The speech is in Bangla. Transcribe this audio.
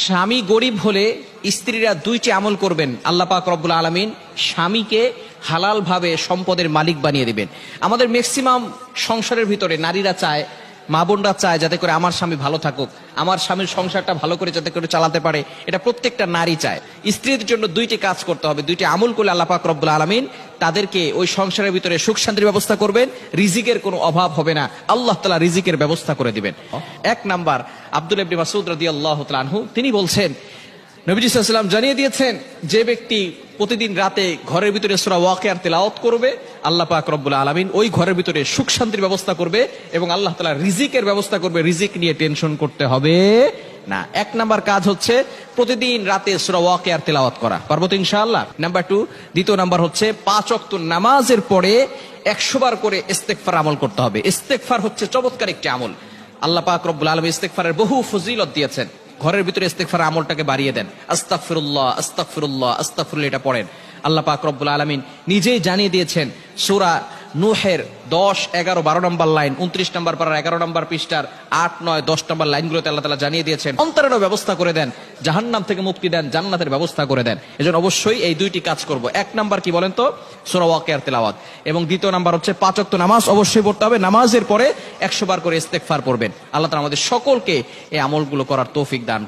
স্বামী গরিব হলে স্ত্রীরা দুইটি আমল করবেন। আল্লাহ পাক রব্বুল আলামিন স্বামীকে হালাল ভাবে সম্পদের মালিক বানিয়ে দিবেন। আমাদের ম্যাক্সিমাম সংসারের ভিতরে নারীরা চায়, মা বোনরা চায় যাতে করে আমার স্বামী ভালো থাকুক, আমার স্বামীর সংসারটা ভালো করে যাতে করে চালাতে পারে, এটা প্রত্যেকটা নারী চায়। স্ত্রীর জন্য দুইটি কাজ করতে হবে, দুইটি আমল করলে আল্লাহ পাক রব্বুল আলামিন তাদেরকে ওই সংসারের ভিতরে সুখ শান্তির ব্যবস্থা করবেন, রিজিকের কোনো অভাব হবে না, আল্লাহ তাআলা রিজিকের ব্যবস্থা করে দিবেন। এক নাম্বার, আব্দুল্লাহ ইবনে মাসউদ রাদিয়াল্লাহু তাআলা আনহু তিনি বলছেন, নবীজি সাল্লাল্লাহু আলাইহি ওয়াসাল্লাম জানিয়ে দিয়েছেন, যে ব্যক্তি প্রতিদিন রাতে ঘরের ভিতরে সূরা ওয়াকিয়ার তেলাওয়াত করবে, আল্লাহ পাক রব্বুল আলামিন ওই ঘরের ভিতরে সুখ শান্তির ব্যবস্থা করবে এবং আল্লাহ তাআলা রিজিকের ব্যবস্থা করবে। রিজিক নিয়ে টেনশন করতে হবে না। এক নাম্বার কাজ হচ্ছে প্রতিদিন রাতে সূরা ওয়াকিয়ার তেলাওয়াত করা, পারবো তো ইনশাআল্লাহ। নাম্বার 2, দ্বিতীয় নাম্বার হচ্ছে 5 ওয়াক্ত নামাজের পরে 100 বার করে ইস্তেগফার আমল করতে হবে। ইস্তেগফার হচ্ছে চমৎকার একটি আমল। আল্লাহ পাক রব্বুল আলামিন ইস্তেগফারের বহু ফজিলত দিয়েছেন। ঘরের ভিতরে ইস্তেগফার আমলটাকে বাড়িয়ে দেন। আস্তাগফিরুল্লাহ আস্তাগফিরুল্লাহ আস্তাগফিরুল্লাহ, এটা পড়েন। আল্লাহ পাক রব্বুল আলামিন নিজেই জানিয়ে দিয়েছেন সূরা নূহের 10, 11, 12 নম্বর লাইন, 29 নম্বর পারার 11 নম্বর পৃষ্ঠার 8, 9, 10 নম্বর লাইনগুলোতে আল্লাহ তাআলা জানিয়ে দিয়েছেন অন্তরেরও ব্যবস্থা করে দেন, জাহান্নাম থেকে মুক্তি দেন, জান্নাতের ব্যবস্থা করে দেন। এজন্য অবশ্যই এই দুইটি কাজ করব। এক নাম্বার কি বলেন তো? সূরা ওয়াকিয়ার তেলাওয়াত। এবং দ্বিতীয় নাম্বার হচ্ছে 5 ওয়াক্ত নামাজ অবশ্যই পড়তে হবে। নামাজের পরে 100 বার করে ইস্তেগফার পড়বেন। আল্লাহ তাআলা আমাদের সকলকে এই আমলগুলো করার তৌফিক দান